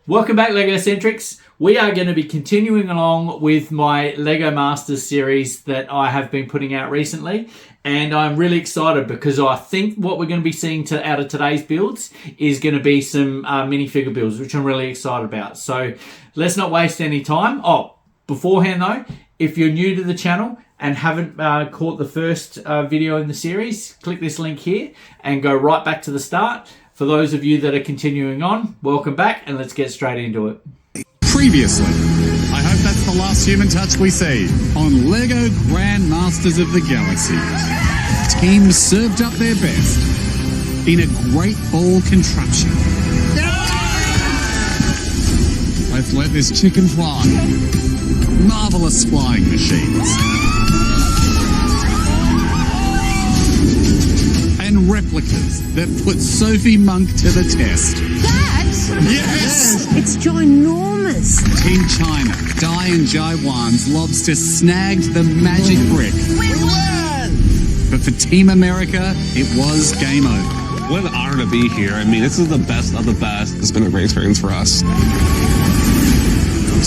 Welcome back, Legocentrics. We are going to be continuing along with my Lego Masters series that I have been putting out recently. And I'm really excited because I think what we're going to be seeing out of today's builds is going to be some minifigure builds, which I'm really excited about. So let's not waste any time. Oh, beforehand though, if you're new to the channel and haven't caught the first video in the series, click this link here and go right back to the start. For those of you that are continuing on, welcome back and let's get straight into it. Previously, I hope that's the last human touch we see on LEGO Grandmasters of the Galaxy. Teams served up their best in a great ball contraption. Let's let this chicken fly. Marvelous flying machines. And replicas that put Sophie Monk to the test. That? Yes! It's ginormous. Team China, Dai and Jaiwan's lobster snagged the magic brick. We won! But for Team America, it was game over. What an honor to be here. I mean, this is the best of the best. It's been a great experience for us.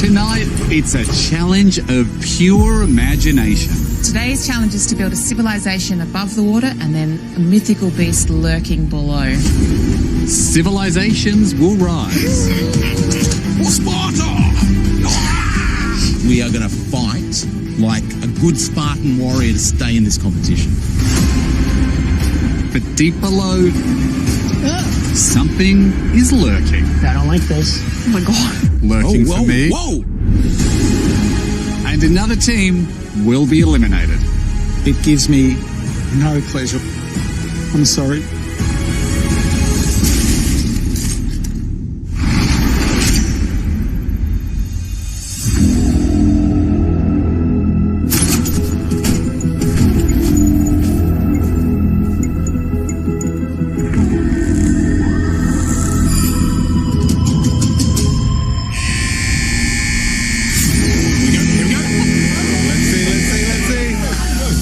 Tonight, it's a challenge of pure imagination. Today's challenge is to build a civilization above the water and then a mythical beast lurking below. Civilizations will rise. Sparta! We are going to fight like a good Spartan warrior to stay in this competition. But deep below, something is lurking. I don't like this. Oh my god. Lurking for me. Whoa! And another team will be eliminated. It gives me no pleasure. I'm sorry.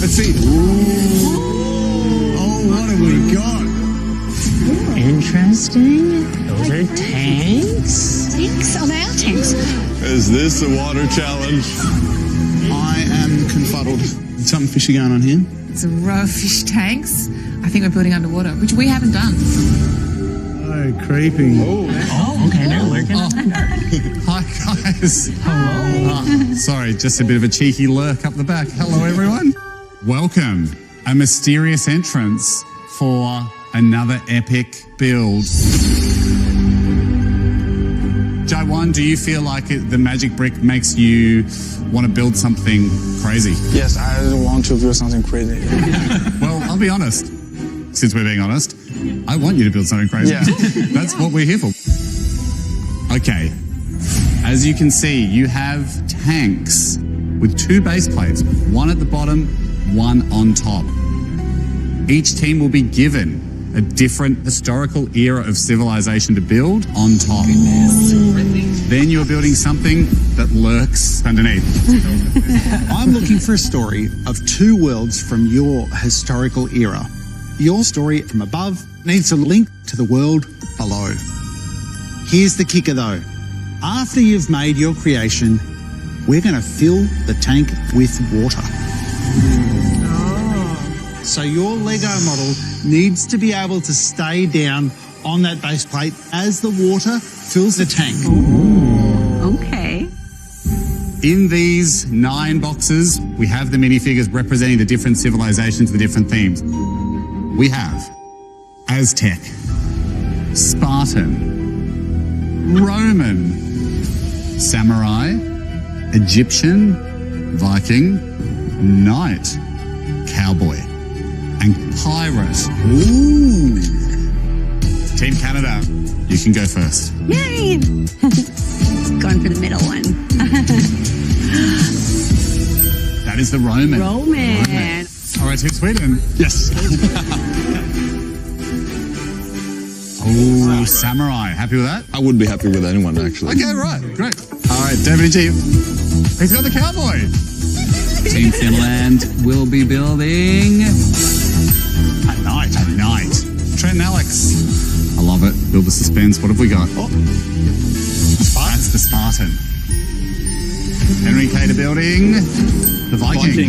Let's see. Ooh. Oh, what have we got? Interesting. Those are tanks. Tanks? Oh, they are tanks. Is this a water challenge? I am confuddled. Something fishy going on here. It's a row of fish tanks. I think we're building underwater, which we haven't done. Oh, creepy. Oh, okay. They're lurking. Hi, guys. Hello. Sorry, just a bit of a cheeky lurk up the back. Hello, everyone. Welcome. A mysterious entrance for another epic build. Jaiwan, do you feel like the magic brick makes you want to build something crazy? Yes, I want to build something crazy. Well, I'll be honest. Since we're being honest, I want you to build something crazy. Yeah. That's what we're here for. Okay. As you can see, you have tanks with two base plates, one at the bottom, one on top. Each team will be given a different historical era of civilization to build on top. Then you're building something that lurks underneath. I'm looking for a story of two worlds from your historical era. Your story from above needs a link to the world below. Here's the kicker though. After you've made your creation, we're going to fill the tank with water. So your Lego model needs to be able to stay down on that base plate as the water fills the tank. Okay. In these 9 boxes, we have the minifigures representing the different civilizations, the different themes. We have Aztec, Spartan, Roman, Samurai, Egyptian, Viking, Knight, Cowboy, and Pirate. Ooh! Team Canada, you can go first. Yay! Going for the middle one. That is the Roman. Roman. All right, Team Sweden. Yes. Oh, Samurai. Happy with that? I would be happy with anyone, actually. Okay, right. Great. All right, David and G. He's got the Cowboy. Team Finland will be building a knight. Trent and Alex. I love it. Build the suspense. What have we got? Oh. the Spartan. Henry Cater building. The Viking.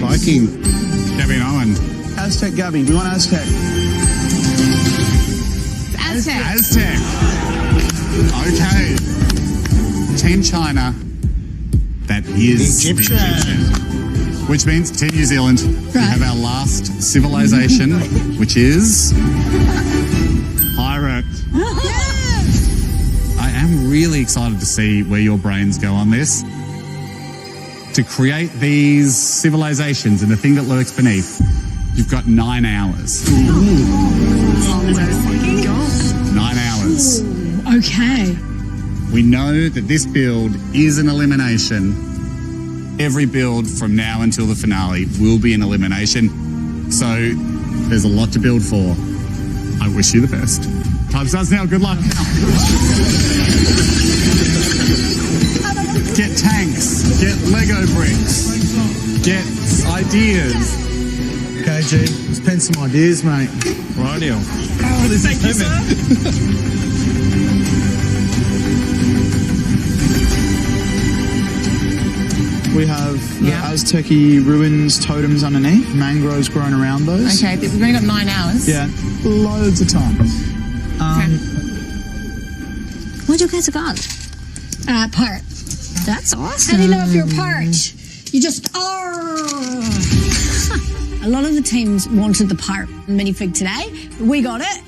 Gabby and Owen. Aztec Gabby, we want Aztec. Aztec. Okay. Team China. That is Egyptian. the Egyptian. Which means Team New Zealand. We have our last civilization, which is pirate. I am really excited to see where your brains go on this. To create these civilizations and the thing that lurks beneath, you've got 9 hours. 9 hours. Okay. We know that this build is an elimination. Every build from now until the finale will be an elimination. So there's a lot to build for. I wish you the best. Time starts now. Good luck. Get tanks. Get Lego bricks. Get ideas. Okay, G, let's pen some ideas, mate. Radio. Oh, this is heaven. We have the Aztec ruins, totems underneath, mangroves growing around those. Okay, we've only got 9 hours. Yeah, loads of time. What do you guys got? Pirate. That's awesome. How do you know if you're a pirate? You just are. A lot of the teams wanted the pirate minifig today. We got it.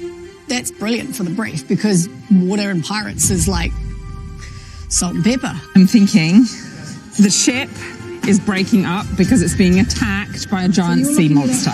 That's brilliant for the brief because water and pirates is like salt and pepper. I'm thinking the ship is breaking up because it's being attacked by a giant sea monster.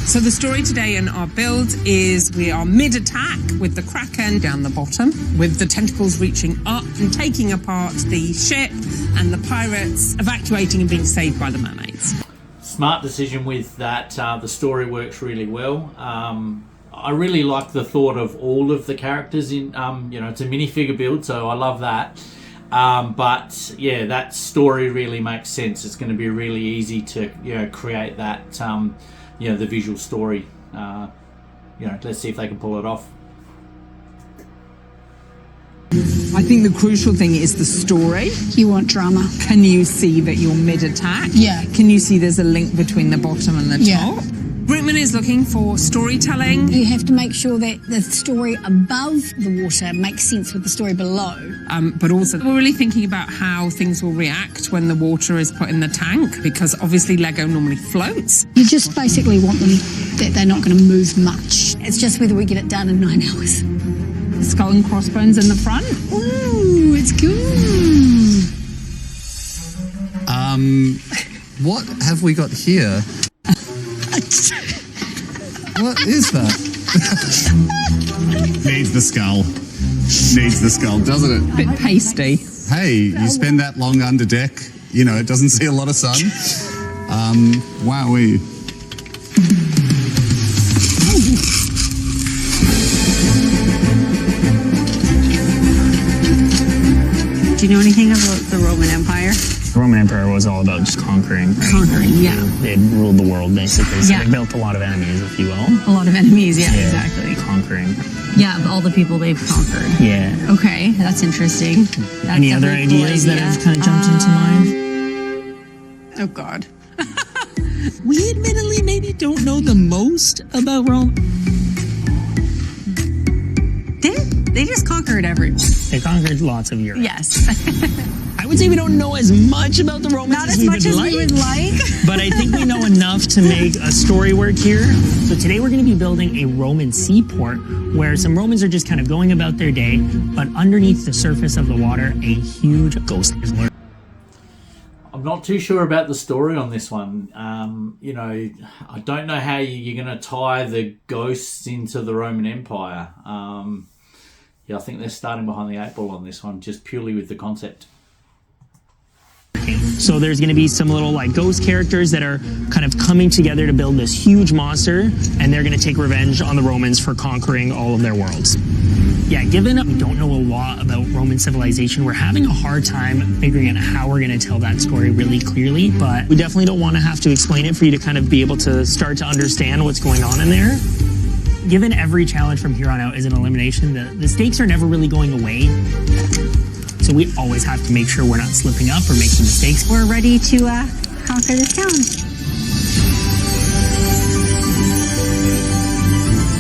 So the story today in our build is we are mid-attack with the Kraken down the bottom, with the tentacles reaching up and taking apart the ship, and the pirates evacuating and being saved by the mermaids. Smart decision with that. The story works really well. I really like the thought of all of the characters in, it's a minifigure build, so I love that. But yeah, that story really makes sense. It's going to be really easy to create that the visual story. Let's see if they can pull it off. I think the crucial thing is the story. You want drama. Can you see that you're mid-attack? Yeah. Can you see there's a link between the bottom and the top? Rootman is looking for storytelling. You have to make sure that the story above the water makes sense with the story below. But also we're really thinking about how things will react when the water is put in the tank, because obviously Lego normally floats. You just basically want them that they're not going to move much. It's just whether we get it done in 9 hours. Skull and crossbones in the front. Ooh, it's good. What have we got here? What is that? Needs the skull. Needs the skull, doesn't it? Bit pasty. Hey, you spend that long under deck, it doesn't see a lot of sun. Wowee. Do you know anything about the Roman Empire? The Roman Empire was all about just conquering. Right? Conquering, yeah. They ruled the world, basically. So Yeah. they built a lot of enemies, if you will. A lot of enemies, yeah, exactly. Conquering. Yeah, all the people they've conquered. Yeah. Okay, that's interesting. That's Any other definitely a cool ideas that idea. have kind of jumped into mind? Oh, God. We admittedly maybe don't know the most about Rome. They just conquered everyone. They conquered lots of Europe. Yes. I would say we don't know as much about the Romans Not as much as we would like. But I think we know enough to make a story work here. So today we're going to be building a Roman seaport where some Romans are just kind of going about their day, but underneath the surface of the water, a huge ghost is lurking. I'm not too sure about the story on this one. I don't know how you're going to tie the ghosts into the Roman Empire. I think they're starting behind the 8 ball on this one, just purely with the concept. So there's going to be some little ghost characters that are kind of coming together to build this huge monster, and they're going to take revenge on the Romans for conquering all of their worlds. Yeah, given we don't know a lot about Roman civilization, we're having a hard time figuring out how we're going to tell that story really clearly, but we definitely don't want to have to explain it for you to kind of be able to start to understand what's going on in there. Given every challenge from here on out is an elimination, the stakes are never really going away. So we always have to make sure we're not slipping up or making mistakes. We're ready to conquer this challenge.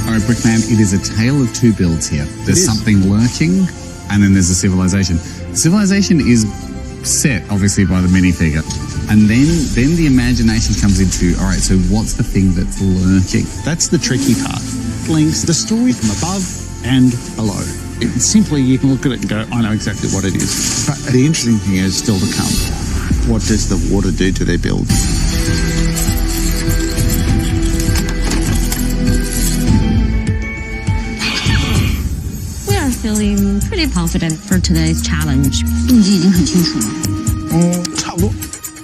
All right, Brickman, it is a tale of two builds here. There's something lurking, and then there's a civilization. Civilization is set, obviously, by the minifigure. And then the imagination comes into, all right, so what's the thing that's lurking? That's the tricky part. Links the story from above and below. Simply, you can look at it and go, I know exactly what it is. But the interesting thing is still to come. What does the water do to their build? We are feeling pretty confident for today's challenge.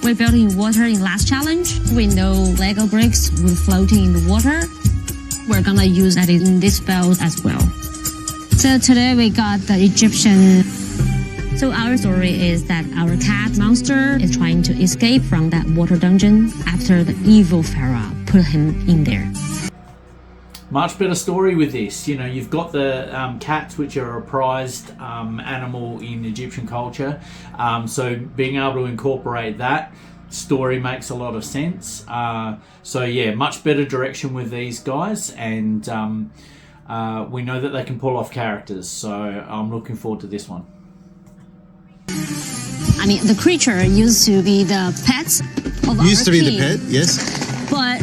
We're building water in last challenge. We know Lego bricks will floating in the water. We're gonna use that in this build as well. So today we got the Egyptian. So our story is that our cat monster is trying to escape from that water dungeon after the evil pharaoh put him in there. Much better story with this. You know, you've got the cats, which are a prized animal in Egyptian culture. So being able to incorporate that story makes a lot of sense. So yeah, much better direction with these guys, and we know that they can pull off characters. So I'm looking forward to this one. I mean, the creature used to be the pets of our Used to be the king. pet, yes. But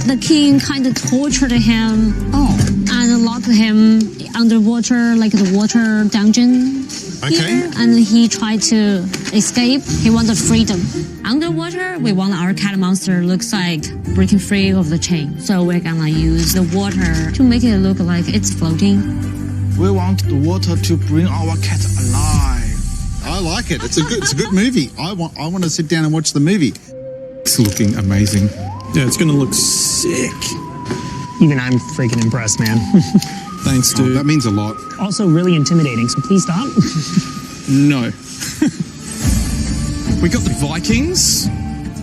the king kind of tortured him and locked him underwater, like the water dungeon. Okay. Here, and he tried to escape. He wanted freedom. Underwater, we want our cat monster looks like breaking free of the chain. So we're gonna use the water to make it look like it's floating. We want the water to bring our cat alive. I like it. It's a good movie. I want to sit down and watch the movie. It's looking amazing. Yeah, it's going to look sick. Even I'm freaking impressed, man. Thanks, dude. That means a lot. Also really intimidating, so please stop. No. We got the Vikings.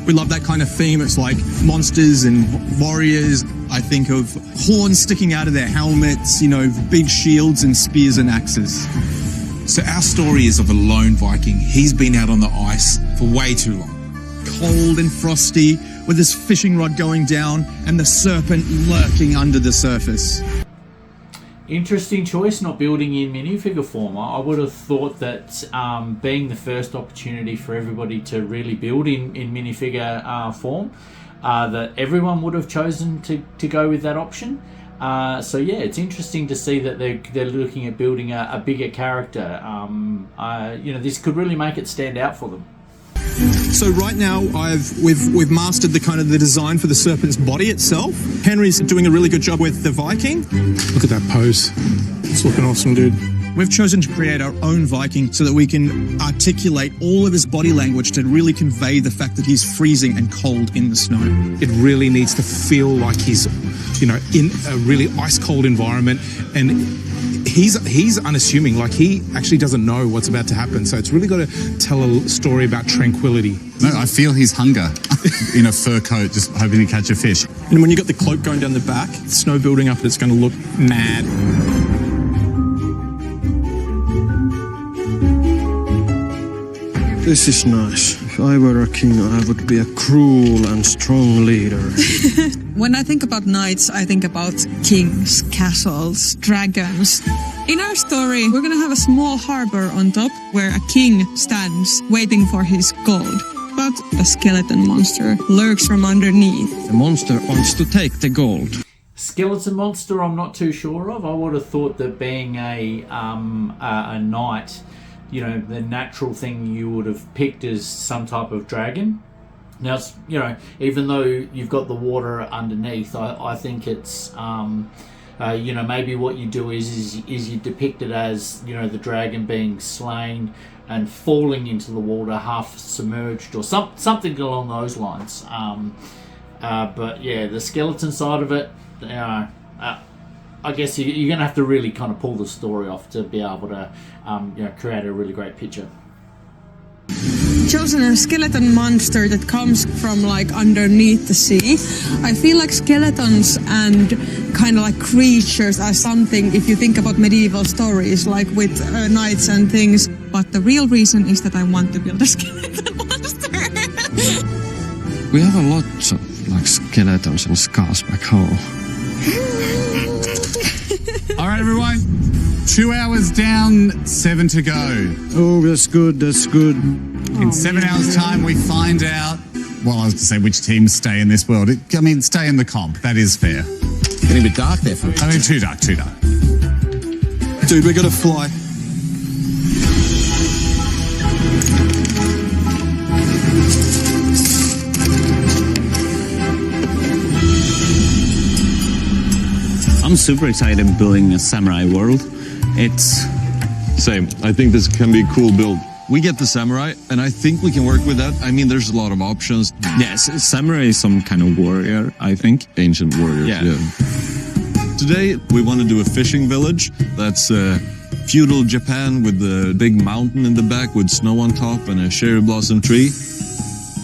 We love that kind of theme. It's like monsters and warriors. I think of horns sticking out of their helmets, you know, big shields and spears and axes. So our story is of a lone Viking. He's been out on the ice for way too long. Cold and frosty, with his fishing rod going down and the serpent lurking under the surface. Interesting choice, not building in minifigure form. I would have thought that being the first opportunity for everybody to really build in minifigure form, that everyone would have chosen to go with that option. So yeah, it's interesting to see that they're looking at building a bigger character. You know, this could really make it stand out for them. So right now, we've mastered the kind of the design for the serpent's body itself. Henry's doing a really good job with the Viking. Look at that pose. It's looking awesome, dude. We've chosen to create our own Viking so that we can articulate all of his body language to really convey the fact that he's freezing and cold in the snow. It really needs to feel like he's, you know, in a really ice cold environment, and he's unassuming. Like, he actually doesn't know what's about to happen. So it's really got to tell a story about tranquility. No, I feel his hunger in a fur coat, just hoping to catch a fish. And when you got the cloak going down the back, snow building up, it's going to look mad. This is nice. If I were a king, I would be a cruel and strong leader. When I think about knights, I think about kings, castles, dragons. In our story, we're gonna have a small harbor on top where a king stands waiting for his gold. But a skeleton monster lurks from underneath. The monster wants to take the gold. Skeleton monster, I'm not too sure of. I would have thought that being a knight, you know, the natural thing you would have picked is some type of dragon. Now, you know, even though you've got the water underneath, I think it's, you know, maybe what you do is you depict it as, you know, the dragon being slain and falling into the water, half submerged, or something along those lines. But yeah, the skeleton side of it, you know, I guess you're going to have to really kind of pull the story off to be able to, you know, create a really great picture. chosen a skeleton monster that comes from like underneath the sea. I feel like skeletons and kind of like creatures are something, if you think about medieval stories, like with knights and things. But the real reason is that I want to build a skeleton monster. We have a lot of like skeletons and skulls back home. All right, everyone. 2 hours down, 7 to go. Oh, that's good, that's good. In 7 hours' time, we find out, well, I was to say which teams stay in this world. Stay in the comp. That is fair. Getting a bit dark there for me. Too dark. Dude, we gotta fly. I'm super excited building a samurai world. It's... Same. I think this can be a cool build. We get the samurai, and I think we can work with that. I mean, there's a lot of options. Yes, samurai is some kind of warrior, I think. Ancient warriors, yeah. Today, we want to do a fishing village. That's feudal Japan with the big mountain in the back with snow on top and a cherry blossom tree.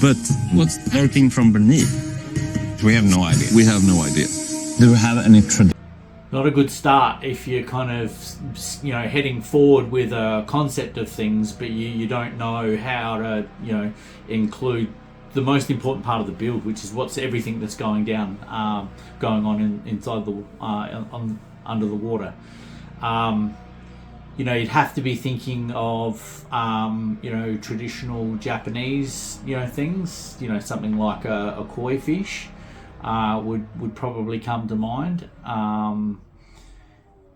But what's lurking from beneath? We have no idea. We have no idea. Do we have any tradition? Not a good start if you're kind of, heading forward with a concept of things, but you don't know how to, include the most important part of the build, which is what's everything that's going on inside the under the water. You'd have to be thinking of, traditional Japanese, things. Something like a koi fish. Would probably come to mind.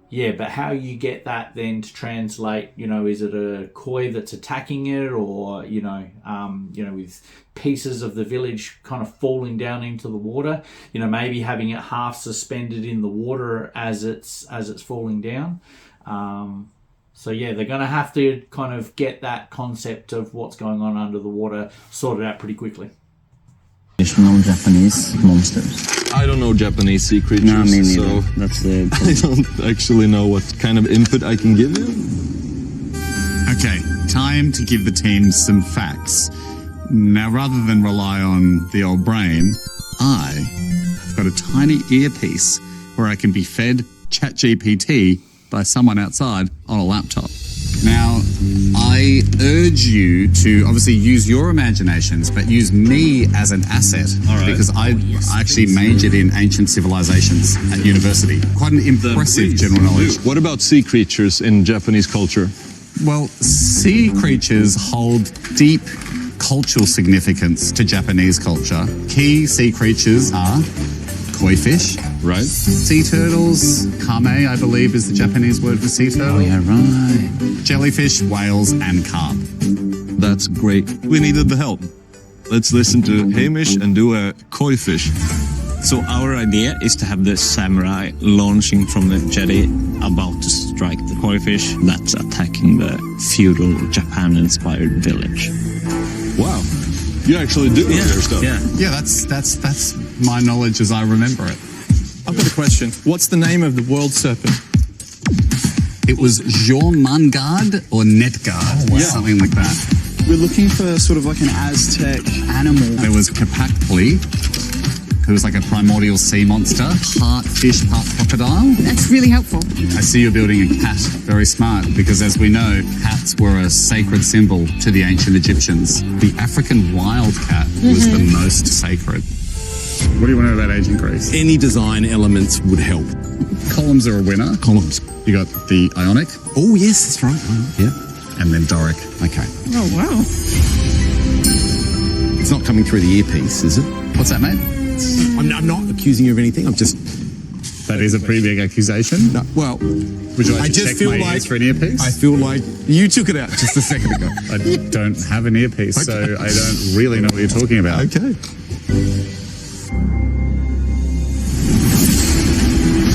But how you get that then to translate, is it a koi that's attacking it, or with pieces of the village kind of falling down into the water, maybe having it half suspended in the water as it's falling down. They're going to have to kind of get that concept of what's going on under the water sorted out pretty quickly. Traditional Japanese monsters. I don't know Japanese sea creatures, no, me neither. So that's the I don't actually know what kind of input I can give you. Okay, time to give the team some facts. Now, rather than rely on the old brain, I've got a tiny earpiece where I can be fed ChatGPT by someone outside on a laptop. Now, I urge you to obviously use your imaginations, but use me as an asset. All right. Because I actually majored in ancient civilizations at university. Quite an impressive general knowledge. What about sea creatures in Japanese culture? Well, sea creatures hold deep cultural significance to Japanese culture. Key sea creatures are koi fish, right? Sea turtles, kame, I believe, is the Japanese word for sea turtle. Oh, yeah, right. Jellyfish, whales, and carp. That's great. We needed the help. Let's listen to Hamish and do a koi fish. So our idea is to have the samurai launching from the jetty, about to strike the koi fish that's attacking the feudal Japan-inspired village. Wow. You actually do your stuff. Yeah, that's my knowledge as I remember it. I've got a question. What's the name of the world serpent? It was Jormungand or Netgard, something like that. We're looking for sort of like an Aztec animal. There was Kapakpli, who was like a primordial sea monster, part fish, part crocodile. That's really helpful. I see you're building a cat. Very smart, because as we know, cats were a sacred symbol to the ancient Egyptians. The African wildcat was the most sacred. What do you want to know about ancient Greece? Any design elements would help. Columns are a winner. Columns. You got the Ionic. Oh, yes, that's right. Yeah. And then Doric. Okay. Oh, wow. It's not coming through the earpiece, is it? What's that, mate? I'm not accusing you of anything. I'm just... That is a pretty big accusation. No, well... Would you like to check my ears for an earpiece? I feel like you took it out just a second ago. I don't have an earpiece, so I don't really know what you're talking about. Okay.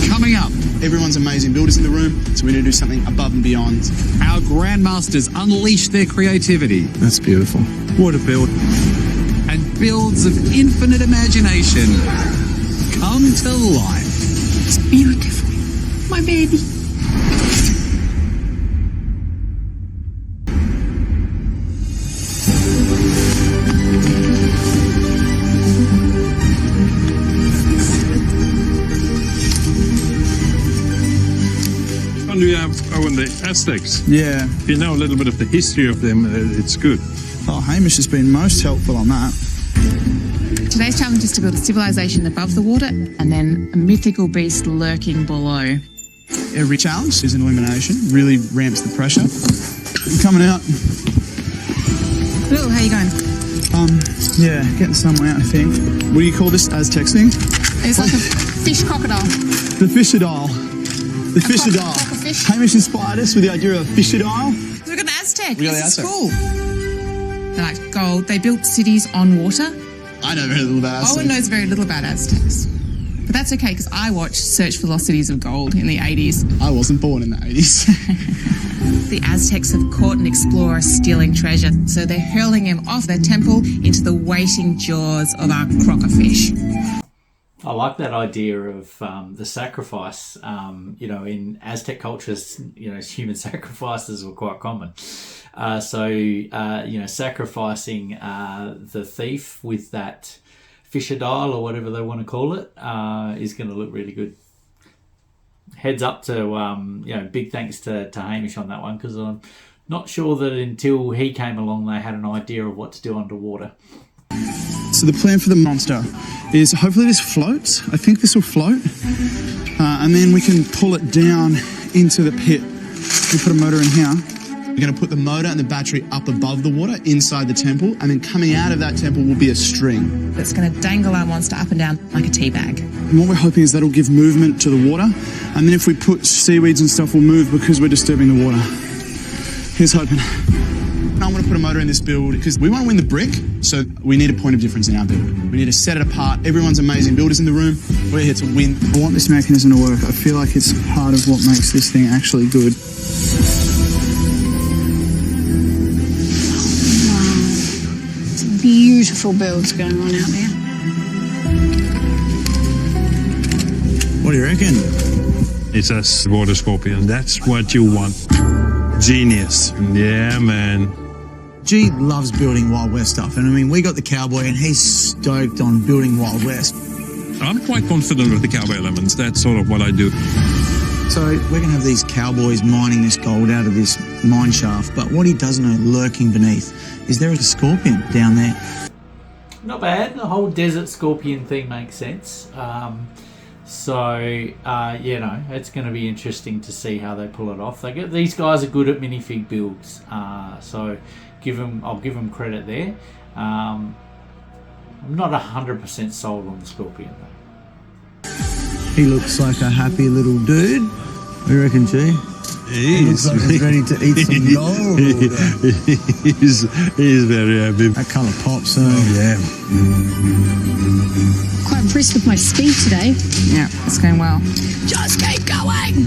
Coming up. Everyone's amazing builders in the room, so we're going to do something above and beyond. Our grandmasters unleash their creativity. That's beautiful. What a build. And builds of infinite imagination come to life. It's beautiful. My baby. Aztecs. Yeah. If you know a little bit of the history of them, it's good. Oh, Hamish has been most helpful on that. Today's challenge is to build a civilization above the water and then a mythical beast lurking below. Every challenge is an elimination, really ramps the pressure. I'm coming out. Hello, how you going? Yeah, getting somewhere, I think. What do you call this Aztecs thing? It's like a fish crocodile. The fishadile. The fishadile. Crocodile. Hamish inspired us with the idea of a fishadile. Look at an Aztec. Really this Aztec. is cool. They're like gold. They built cities on water. I know very little about Aztecs. Owen knows very little about Aztecs. But that's okay, because I watched Search for Lost Cities of Gold in the 80s. I wasn't born in the 80s. The Aztecs have caught an explorer stealing treasure, so they're hurling him off their temple into the waiting jaws of our crockerfish. I like that idea of the sacrifice. In Aztec cultures, human sacrifices were quite common. Sacrificing the thief with that fishadile or whatever they want to call it is going to look really good. Heads up to, big thanks to Hamish on that one, because I'm not sure that until he came along they had an idea of what to do underwater. So the plan for the monster is hopefully this floats. I think this will float. And then we can pull it down into the pit. We put a motor in here. We're going to put the motor and the battery up above the water inside the temple, and then coming out of that temple will be a string. That's going to dangle our monster up and down like a tea bag. And what we're hoping is that'll give movement to the water. And then if we put seaweeds and stuff, we'll move because we're disturbing the water. Here's hoping. I want to put a motor in this build because we want to win the brick, so we need a point of difference in our build. We need to set it apart. Everyone's amazing builders in the room. We're here to win. I want this mechanism to work. I feel like it's part of what makes this thing actually good. Beautiful builds going on out there. What do you reckon? It's a water scorpion. That's what you want. Genius. Yeah, man. G loves building Wild West stuff, and I mean, we got the cowboy, and he's stoked on building Wild West. I'm quite confident with the cowboy elements. That's sort of what I do. So we're going to have these cowboys mining this gold out of this mine shaft, but what he doesn't know, lurking beneath, is there a scorpion down there. Not bad. The whole desert scorpion thing makes sense. It's going to be interesting to see how they pull it off. These guys are good at minifig builds, so I'll give them credit there. I'm not 100% sold on the scorpion though. He looks like a happy little dude. What do you reckon, G? He looks like he's ready to eat some gold. He's very happy. That colour pops, yeah. Quite impressed with my speed today. Yeah, it's going well. Just keep going!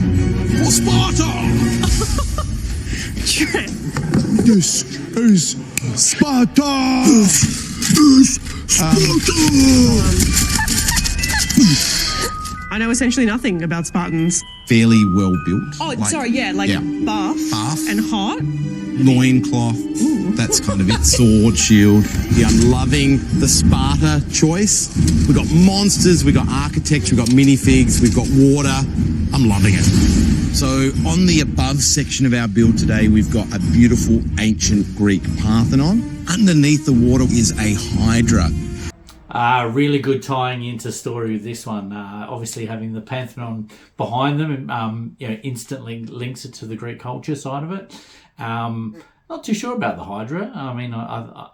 For Sparta! This is Sparta! This Sparta! I know essentially nothing about Spartans. Fairly well built. Oh, buff and hot. Loincloth. That's kind of it. Sword, shield. Yeah, I'm loving the Sparta choice. We've got monsters, we've got architecture, we've got minifigs, we've got water. I'm loving it. So on the above section of our build today, we've got a beautiful ancient Greek Parthenon. Underneath the water is a Hydra. Really good tying into story with this one. Obviously, having the Pantheon behind them, instantly links it to the Greek culture side of it. Not too sure about the Hydra. I mean,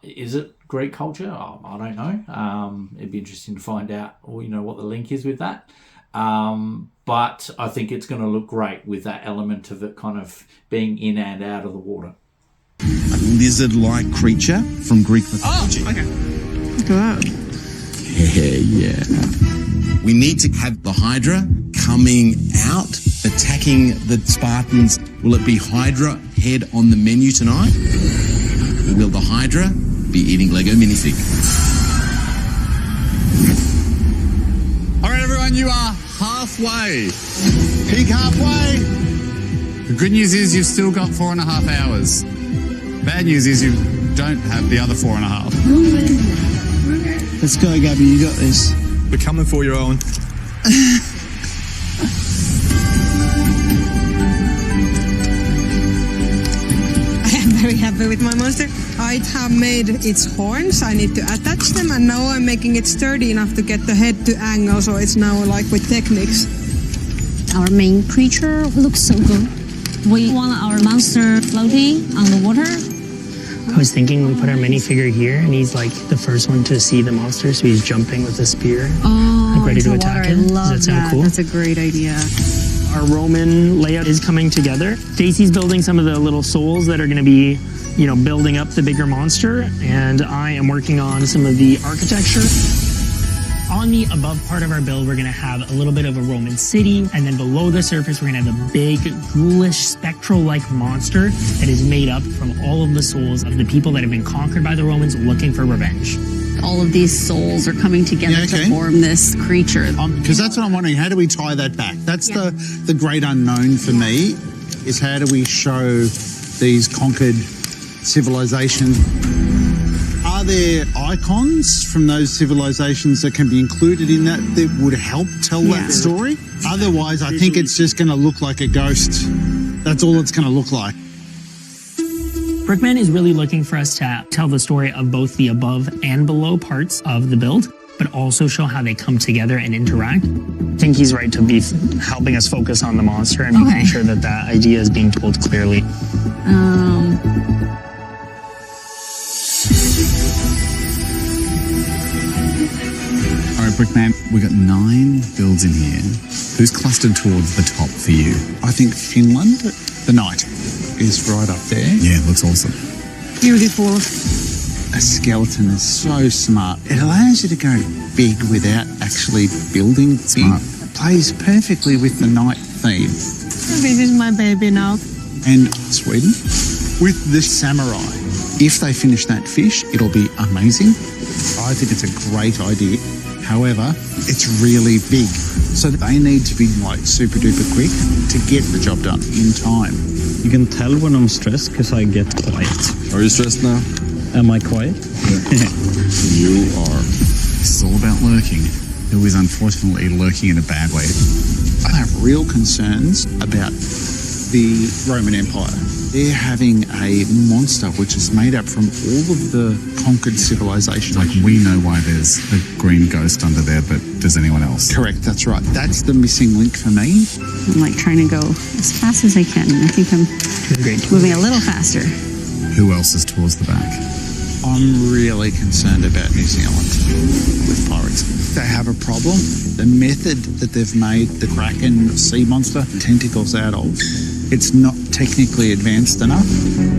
is it Greek culture? I don't know. It'd be interesting to find out, what the link is with that. But I think it's going to look great with that element of it kind of being in and out of the water. A lizard-like creature from Greek mythology. Oh, okay. Look at that. Yeah. We need to have the Hydra coming out, attacking the Spartans. Will it be Hydra head on the menu tonight? Or will the Hydra be eating Lego minifig? All right, everyone, you are halfway. Peak halfway. The good news is you've still got 4.5 hours. Bad news is you don't have the other 4.5. Let's go, Gabby. You got this. We're coming for you, Owen. happy with my monster. I have made its horns. I need to attach them, and now I'm making it sturdy enough to get the head to angle, so it's now like with techniques. Our main creature looks so good. We want our monster floating on the water. I was thinking we put our minifigure here, and he's like the first one to see the monster, so he's jumping with a spear, like ready to attack it. I love Does that sound cool? That's a great idea. Our Roman layout is coming together. Stacy's building some of the little souls that are going to be, building up the bigger monster, and I am working on some of the architecture. On the above part of our build, we're going to have a little bit of a Roman city, and then below the surface, we're going to have a big, ghoulish, spectral-like monster that is made up from all of the souls of the people that have been conquered by the Romans looking for revenge. All of these souls are coming together to form this creature. Because that's what I'm wondering, how do we tie that back? That's the great unknown for me, is how do we show these conquered civilizations? Are there icons from those civilizations that can be included in that would help tell that story? Otherwise, I think it's just going to look like a ghost. That's all it's going to look like. Brickman is really looking for us to tell the story of both the above and below parts of the build, but also show how they come together and interact. I think he's right to be helping us focus on the monster and making sure that that idea is being told clearly. Brickman, we've got 9 builds in here. Who's clustered towards the top for you? I think Finland, the knight, is right up there. Yeah, it looks awesome. Beautiful. A skeleton is so smart. It allows you to go big without actually building big. It plays perfectly with the knight theme. This is my baby now. And Sweden, with the samurai, if they finish that fish, it'll be amazing. I think it's a great idea. However, it's really big, so they need to be like super duper quick to get the job done in time. You can tell when I'm stressed because I get quiet. Are you stressed now? Am I quiet? You are. It's all about lurking. Who is unfortunately lurking in a bad way. I have real concerns about the Roman Empire. They're having a monster which is made up from all of the conquered civilizations. Like, we know why there's a green ghost under there, but does anyone else? Correct, that's right. That's the missing link for me. I'm like trying to go as fast as I can. I think I'm moving a little faster. Who else is towards the back? I'm really concerned about New Zealand with pirates. They have a problem. The method that they've made the Kraken sea monster tentacles out of, it's not technically advanced enough.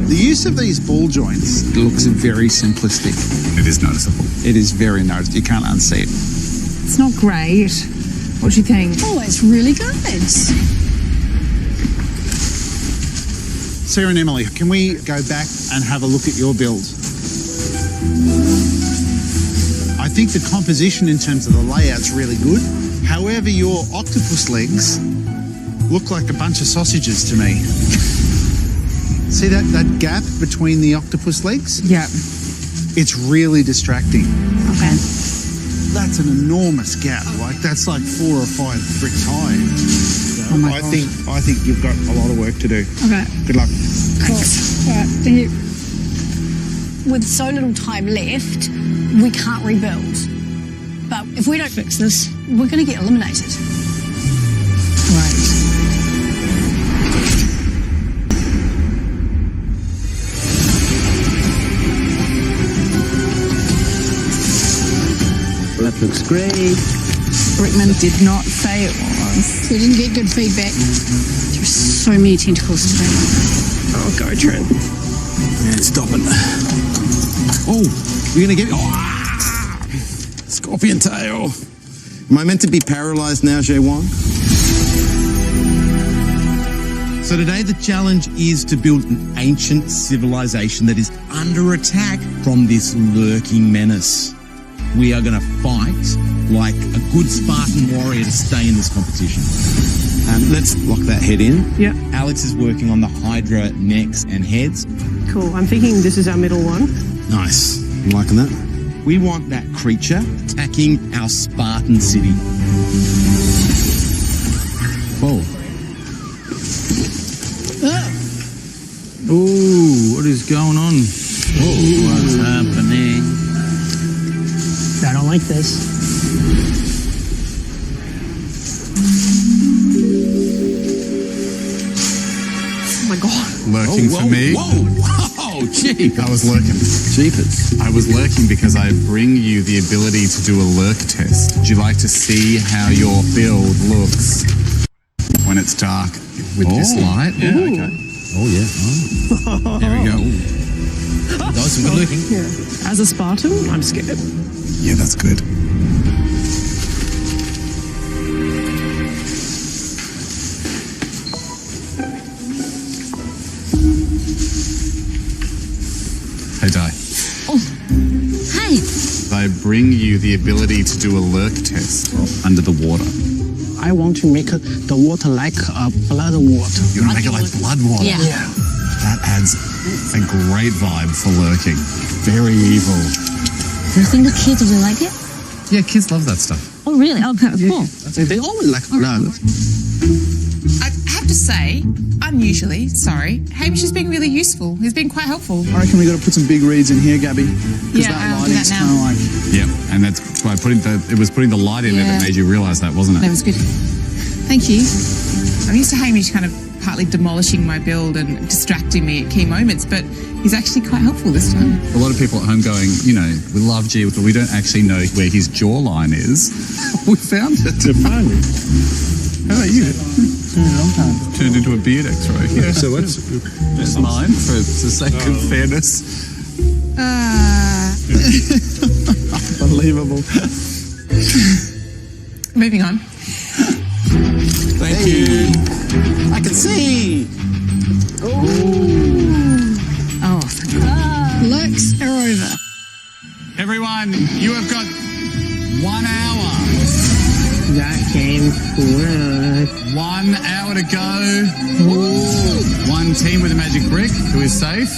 The use of these ball joints looks very simplistic. It is noticeable. It is very noticeable. You can't unsee it. It's not great. What do you think? Oh, it's really good. Sarah and Emily, can we go back and have a look at your build? I think the composition in terms of the layout's really good. However, your octopus legs look like a bunch of sausages to me. See that gap between the octopus legs? Yeah. It's really distracting. Okay. That's an enormous gap. Like, that's like 4 or 5 bricks high. So I think you've got a lot of work to do. Okay. Good luck. Cool. All right, thank you. With so little time left, we can't rebuild. But if we don't fix this, we're going to get eliminated. Right. That looks great. Brickman did not say it was. We didn't get good feedback. There's so many tentacles today. Oh, go, Trent. And stop it. Oh, we're going to get it. Oh, scorpion tail. Am I meant to be paralyzed now, J1? So today the challenge is to build an ancient civilization that is under attack from this lurking menace. We are going to fight like a good Spartan warrior to stay in this competition. Let's lock that head in. Yeah. Alex is working on the Hydra necks and heads. Cool. I'm thinking this is our middle one. Nice. I'm liking that. We want that creature attacking our Spartan city. Whoa. Ooh, what is going on? What's happening? I don't like this. Oh my god. Lurking for me. Whoa, gee. I was lurking. Jeepers. I was lurking because I bring you the ability to do a lurk test. Would you like to see how your build looks when it's dark with this light? Yeah, okay. Oh, yeah. Oh. There we go. That was some good looking. Yeah. As a Spartan, I'm scared. Yeah, that's good. Hey, Di. Oh, hi. I bring you the ability to do a lurk test under the water. I want to make the water like blood water. You want to make it like blood water? Yeah. That adds a great vibe for lurking. Very evil. You think the kids will like it? Yeah, kids love that stuff. Oh, really? Okay, cool. They always like blood. I have to say, unusually, sorry, Hamish has been really useful. He's been quite helpful. I reckon we got to put some big reeds in here, Gabby. Because Yeah, that I'll do lighting's that kind of now. like... Yeah, and that's by it was putting the light in there Yeah. that made you realise that, wasn't That it? was good. Thank you. I'm used to Hamish kind of partly demolishing my build and distracting me at key moments, but he's actually quite helpful this time. A lot of people at home going, you know, we love G, but we don't actually know where his jawline is. We found it. Finally. How about you? It's been a long time. Turned into a beard x-ray. Yeah, so what's... It's mine, for the sake of fairness. Unbelievable. Moving on. Thank you. I can see. Oh, thank God. Lurks are over. Everyone, you have got 1 hour. That came quick. 1 hour to go. One team with a magic brick who is safe.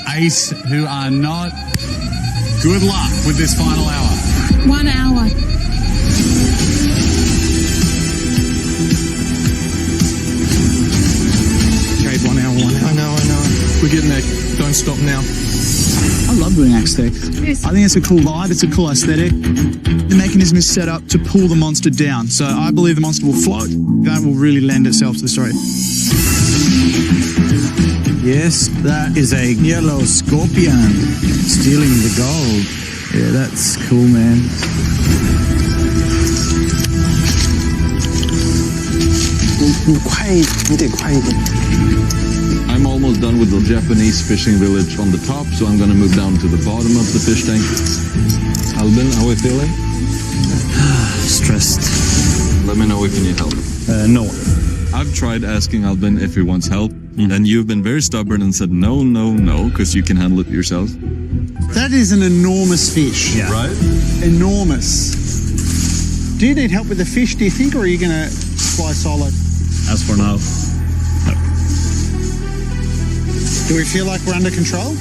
8 who are not. Good luck with this final hour. 1 hour. Okay, 1 hour. I know. We're getting there. Don't stop now. I love doing axe tech. Yes. I think it's a cool vibe. It's a cool aesthetic. The mechanism is set up to pull the monster down. So I believe the monster will float. That will really lend itself to the story. Yes, that is a yellow scorpion stealing the gold. Yeah, that's cool, man. I'm almost done with the Japanese fishing village on the top, so I'm gonna move down to the bottom of the fish tank. Albin, how are we feeling? Stressed. Let me know if you need help. No. I've tried asking Albin if he wants help, and you've been very stubborn and said no, because you can handle it yourself. That is an enormous fish. Yeah. Right? Enormous. Do you need help with the fish, do you think, or are you going to fly solo? As for now, no. Do we feel like we're under control?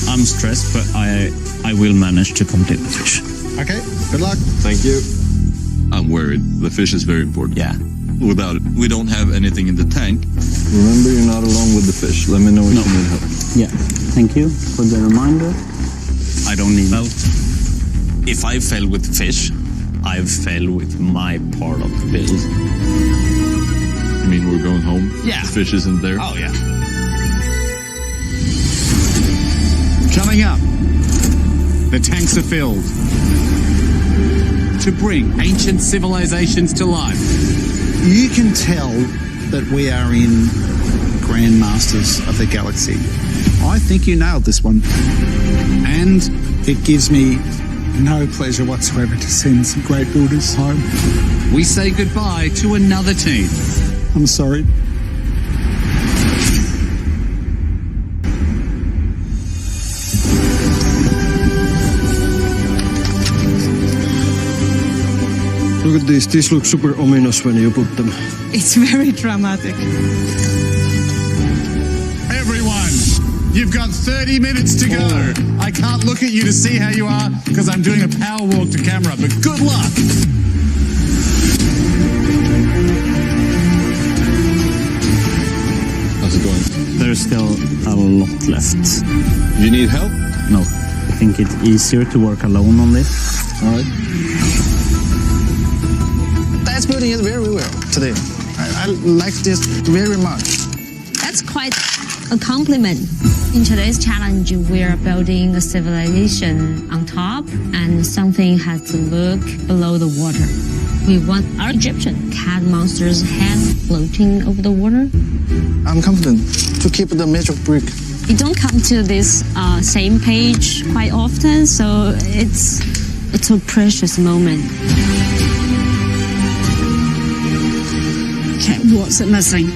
I'm stressed, but I will manage to complete the fish. Okay, good luck. Thank you. I'm worried. The fish is very important. Yeah. Without it, we don't have anything in the tank. Remember, you're not alone with the fish. Let me know if you need help. Yeah. Thank you for the reminder. I don't need help. If I fail with fish, I've failed with my part of the build. You mean we're going home? Yeah. The fish isn't there? Oh, yeah. Coming up, the tanks are filled to bring ancient civilizations to life. You can tell that we are in Grandmasters of the Galaxy. I think you nailed this one. And it gives me no pleasure whatsoever to send some great builders home. We say goodbye to another team. I'm sorry. Look at this. This looks super ominous when you put them. It's very dramatic. Everyone, you've got 30 minutes to go. I can't look at you to see how you are because I'm doing a power walk to camera, but good luck. Alltså going? There's still a lot left. You need help? No. I think it's easier to work alone on this. All right. That's building it very well today. I like this very much. That's quite a compliment. In today's challenge, we're building a civilization on top, and something has to look below the water. We want our Egyptian cat monster's head floating over the water. I'm confident to keep the magic brick. You don't come to this same page quite often, so it's a precious moment. Okay, what's it missing?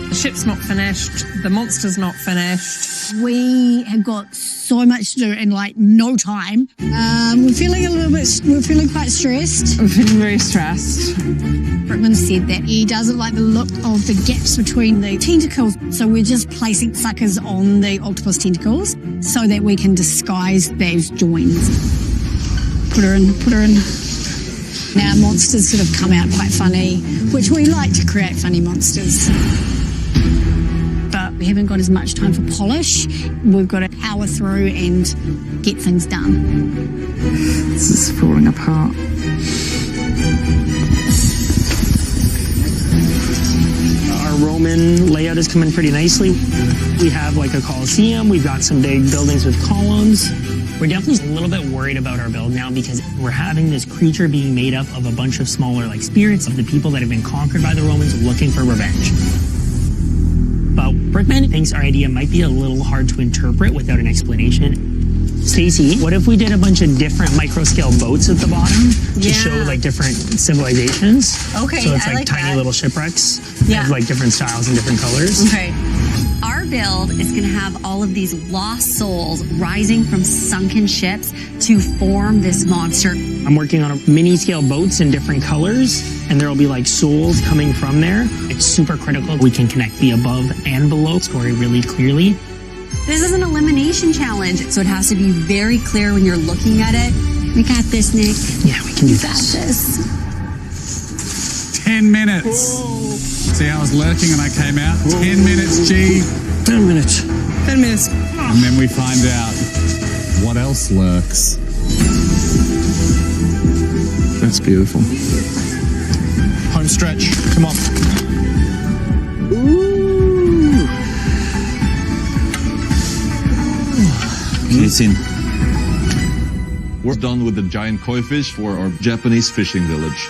The ship's not finished. The monster's not finished. We have got so much to do in like no time. We're feeling quite stressed. I'm feeling very stressed. Brickman said that he doesn't like the look of the gaps between the tentacles, so we're just placing suckers on the octopus tentacles so that we can disguise those joins. Put her in. Now monsters sort of come out quite funny, which we like to create funny monsters. But we haven't got as much time for polish. We've got to power through and get things done. This is falling apart. Our Roman layout is coming pretty nicely. We have like a Colosseum. We've got some big buildings with columns. We're definitely a little bit worried about our build now because we're having this creature being made up of a bunch of smaller like spirits of the people that have been conquered by the Romans looking for revenge. But Brickman thinks our idea might be a little hard to interpret without an explanation. Stacey, what if we did a bunch of different micro-scale boats at the bottom to show like different civilizations? Okay, so it's I like tiny that. little shipwrecks Yeah. of like different styles and different colors. Okay. Our build is going to have all of these lost souls rising from sunken ships to form this monster. I'm working on mini-scale boats in different colors, and there will be like souls coming from there. It's super critical. We can connect the above and below story really clearly. This is an elimination challenge, so it has to be very clear when you're looking at it. We got this, Nick. Yeah, we can do We got this. 10 minutes. See, I was lurking and I came out. 10 minutes, G. 10 minutes. 10 minutes. And then we find out what else lurks. That's beautiful. Home stretch. Come on. It's in. We're done with the giant koi fish for our Japanese fishing village.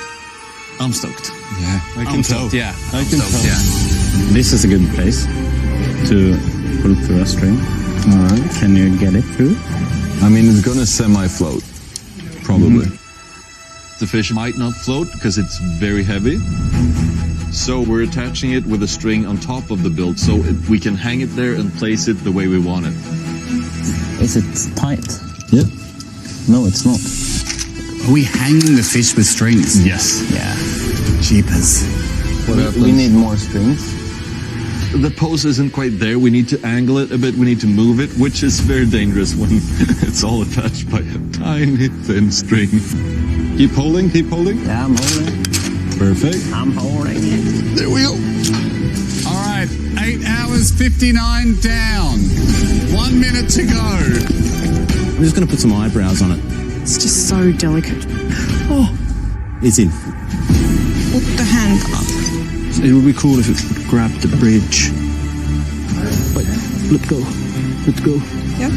I'm stoked. Yeah, I can tell. Yeah, I can tell. Yeah. This is a good place to pull through a string. All right. Can you get it through? I mean, it's gonna semi-float, probably. The fish might not float because it's very heavy. So we're attaching it with a string on top of the build so we can hang it there and place it the way we want it. Is it tight? Yep. No, it's not. Are we hanging the fish with strings? Yes. Yeah. Jeepers. What We need more strings. The pose isn't quite there. We need to angle it a bit. We need to move it, which is very dangerous when it's all attached by a tiny thin string. Keep holding, keep holding. Yeah, I'm holding. Perfect. I'm holding it. There we go. All right, 8 hours 59 down. 1 minute to go. I'm just going to put some eyebrows on it. It's just so delicate. Oh, It's in. put the hand up. It would be cool if it grabbed the bridge. Wait, let go. Let go. Yeah.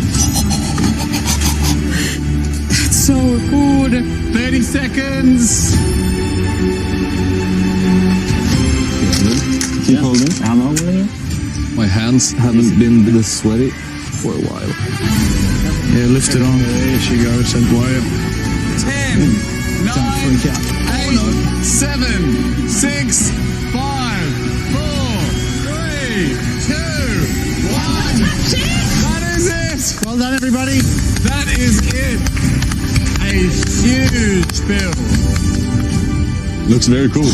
That's so good. 30 seconds. Keep holding. I'm holding it. My hands haven't been this sweaty for a while. Yeah, lift it on. There she goes. And wire. 10, 9, 8, 7, 6, 5, 4, 3, 2, 1. That is it. Well done, everybody. That is it. A huge build. Looks very cool.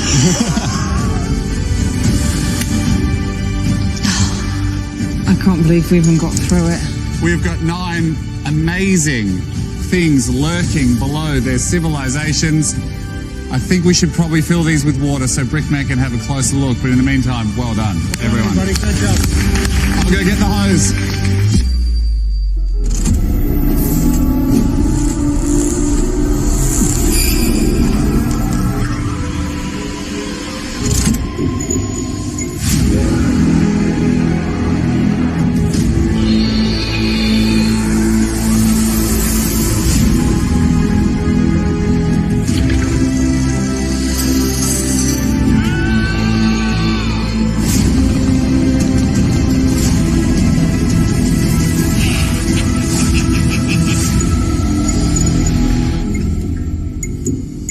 I can't believe we even got through it. We've got 9 amazing things lurking below their civilizations. I think we should probably fill these with water so Brickman can have a closer look. But in the meantime, well done, everyone. Everybody, good job. I'll go get the hose.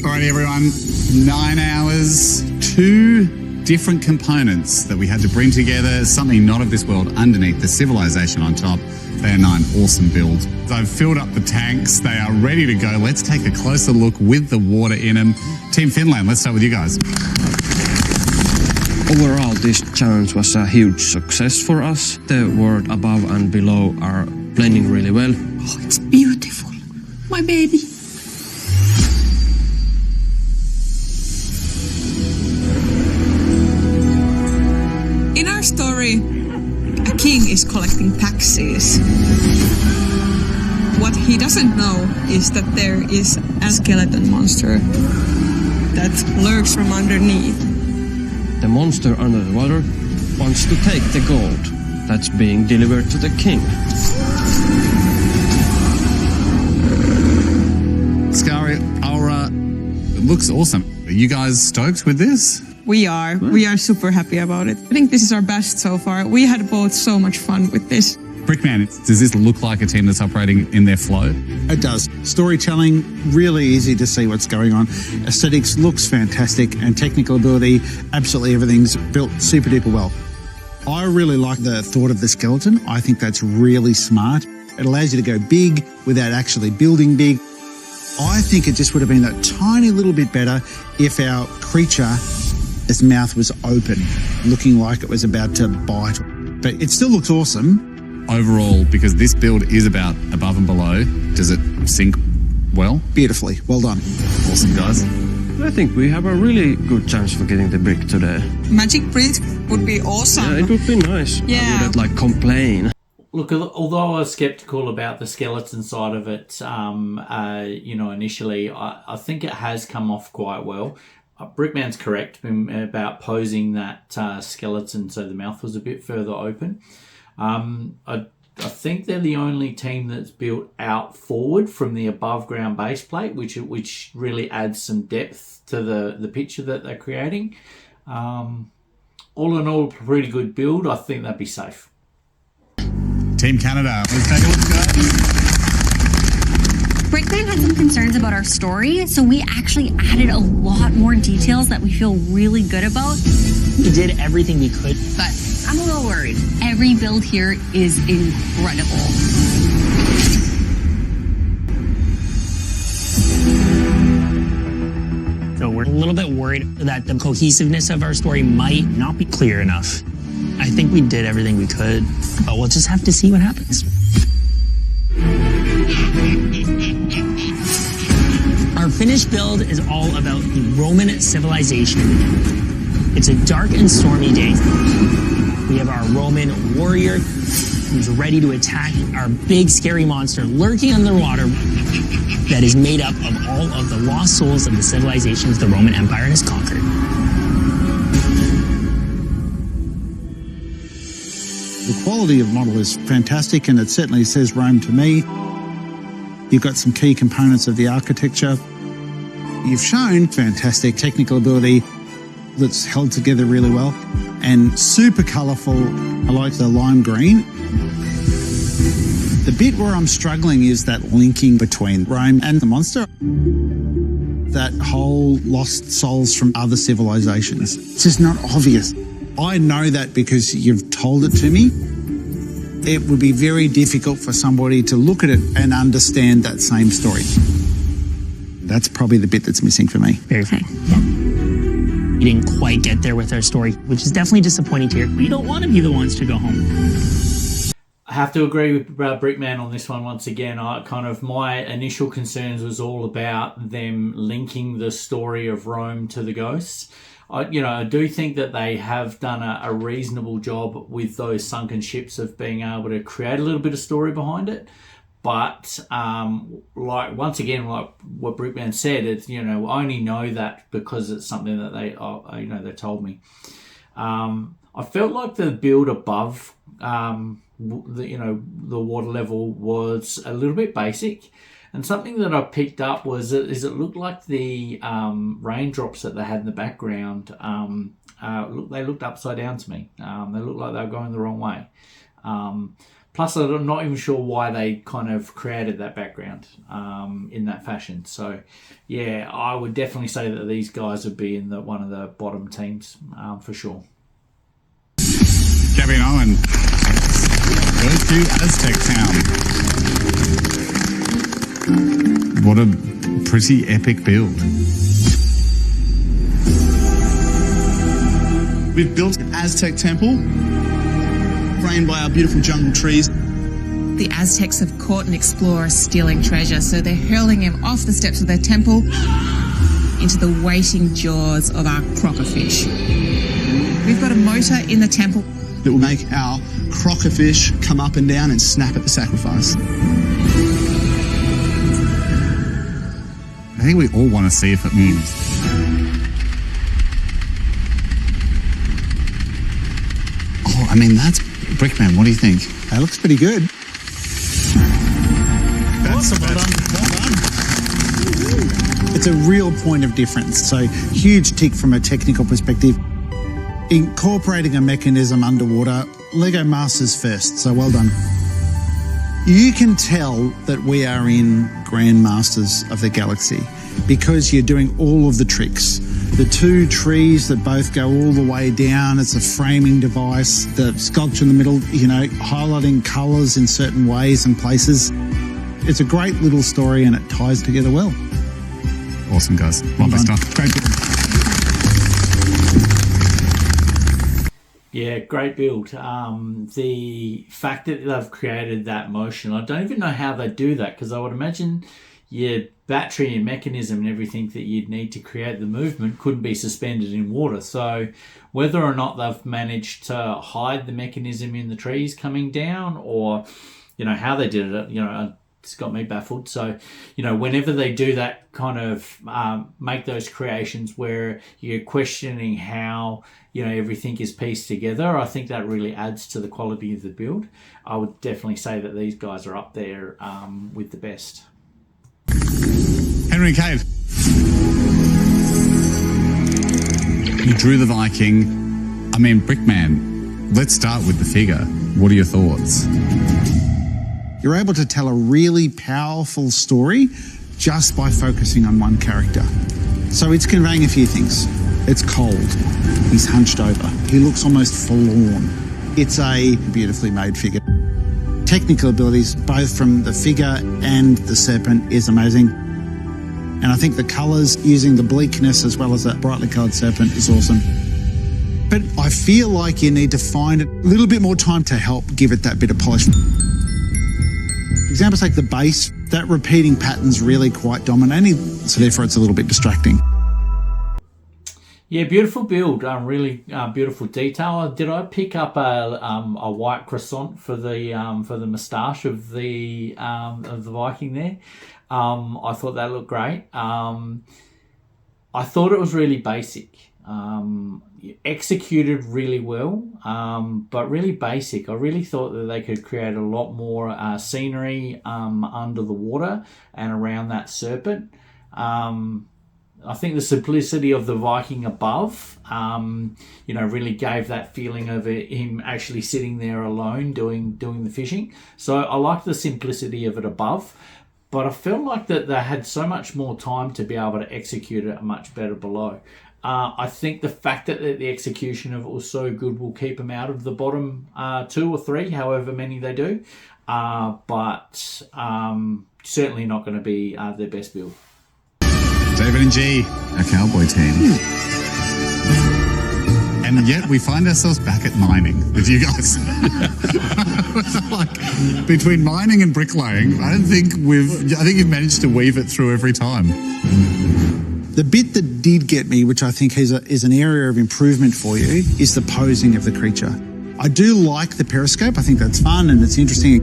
Alrighty, everyone. 9 hours, 2 different components that we had to bring together, something not of this world underneath, the civilization on top. They are 9 awesome builds. I've filled up the tanks. They are ready to go. Let's take a closer look with the water in them. Team Finland, let's start with you guys. Overall, this challenge was a huge success for us. The world above and below are blending really well. Oh, it's beautiful. My baby. In our story, a king is collecting taxes. What he doesn't know is that there is a skeleton monster that lurks from underneath. The monster under the water wants to take the gold that's being delivered to the king. Scary, Aura, it looks awesome. Are you guys stoked with this? We are. We are super happy about it. I think this is our best so far. We had both so much fun with this. Brickman, does this look like a team that's operating in their flow? It does. Storytelling, really easy to see what's going on. Aesthetics looks fantastic, and technical ability, absolutely everything's built super duper well. I really like the thought of the skeleton. I think that's really smart. It allows you to go big without actually building big. I think it just would have been a tiny little bit better if our creature, its mouth was open, looking like it was about to bite. But it still looks awesome. Overall, because this build is about above and below, does it sync well? Beautifully. Well done. Awesome, guys. I think we have a really good chance for getting the brick today. Magic brick would be awesome. Yeah, it would be nice. Yeah. I wouldn't like complain. Look, although I was skeptical about the skeleton side of it, initially, I think it has come off quite well. Brickman's correct about posing that skeleton so the mouth was a bit further open. I think they're the only team that's built out forward from the above ground base plate, which really adds some depth to the picture that they're creating. All in all, a pretty good build. I think they'd be safe. Team Canada, let's take a look, guys. Brickman had some concerns about our story, so we actually added a lot more details that we feel really good about. We did everything we could, But I'm a little worried. Every build here is incredible. So we're a little bit worried that the cohesiveness of our story might not be clear enough. I think we did everything we could, but we'll just have to see what happens. Our finished build is all about the Roman civilization. It's a dark and stormy day. We have our Roman warrior who's ready to attack our big scary monster lurking on the water that is made up of all of the lost souls of the civilizations the Roman Empire has conquered. The quality of model is fantastic, and it certainly says Rome to me. You've got some key components of the architecture. You've shown fantastic technical ability that's held together really well, and super colourful. I like the lime green. The bit where I'm struggling is that linking between Rome and the monster. That whole lost souls from other civilizations. It's just not obvious. I know that because you've told it to me. It would be very difficult for somebody to look at it and understand that same story. That's probably the bit that's missing for me. Very fair. We didn't quite get there with our story, which is definitely disappointing to hear. We don't want to be the ones to go home. I have to agree with Brickman on this one once again. My initial concerns was all about them linking the story of Rome to the ghosts. I do think that they have done a reasonable job with those sunken ships of being able to create a little bit of story behind it. But once again, like what Brickman said, it's I only know that because it's something that they told me. I felt like the build above the water level was a little bit basic, and something that I picked up was it looked like the raindrops that they had in the background. They looked upside down to me. They looked like they were going the wrong way. Plus, I'm not even sure why they kind of created that background in that fashion. So, yeah, I would definitely say that these guys would be in one of the bottom teams for sure. Gabby and Owen, go to Aztec Town. What a pretty epic build. We've built an Aztec temple, framed by our beautiful jungle trees. The Aztecs have caught an explorer stealing treasure, so they're hurling him off the steps of their temple into the waiting jaws of our crockerfish. We've got a motor in the temple that will make our crockerfish come up and down and snap at the sacrifice. I think we all want to see if it moves. Oh, I mean, that's Brickman. What do you think? That looks pretty good. That's well done. It's a real point of difference. So huge tick from a technical perspective. Incorporating a mechanism underwater, Lego Masters first, so well done. You can tell that we are in Grandmasters of the Galaxy because you're doing all of the tricks. The two trees that both go all the way down, it's a framing device, the sculpture in the middle, highlighting colours in certain ways and places. It's a great little story and it ties together well. Awesome, guys. Lovely stuff. Great build. Yeah, great build. The fact that they've created that motion, I don't even know how they do that, because I would imagine your battery and mechanism and everything that you'd need to create the movement couldn't be suspended in water. So whether or not they've managed to hide the mechanism in the trees coming down, or how they did it, it's got me baffled. So, whenever they do that kind of make those creations where you're questioning how, everything is pieced together, I think that really adds to the quality of the build. I would definitely say that these guys are up there with the best. Henry Cave. You drew the Viking. I mean, Brickman, let's start with the figure. What are your thoughts? You're able to tell a really powerful story just by focusing on one character. So it's conveying a few things. It's cold. He's hunched over. He looks almost forlorn. It's a beautifully made figure. Technical abilities, both from the figure and the serpent, is amazing. And I think the colours, using the bleakness as well as that brightly coloured serpent, is awesome. But I feel like you need to find a little bit more time to help give it that bit of polish. Examples like the base, that repeating pattern's really quite dominating, so therefore it's a little bit distracting. Yeah, beautiful build. Really beautiful detail. Did I pick up a white croissant for the moustache of the Viking there? I thought that looked great. I thought it was really basic. Executed really well, but really basic. I really thought that they could create a lot more scenery under the water and around that serpent. I think the simplicity of the Viking above, really gave that feeling of him actually sitting there alone doing the fishing. So I liked the simplicity of it above, but I felt like that they had so much more time to be able to execute it much better below. I think the fact that the execution of it was so good will keep them out of the bottom 2 or 3, however many they do. But certainly not going to be their best build. David and G, a cowboy team. And yet we find ourselves back at mining with you guys. Like, between mining and bricklaying, I think you've managed to weave it through every time. The bit that did get me, which I think is an area of improvement for you, is the posing of the creature. I do like the periscope. I think that's fun and it's interesting.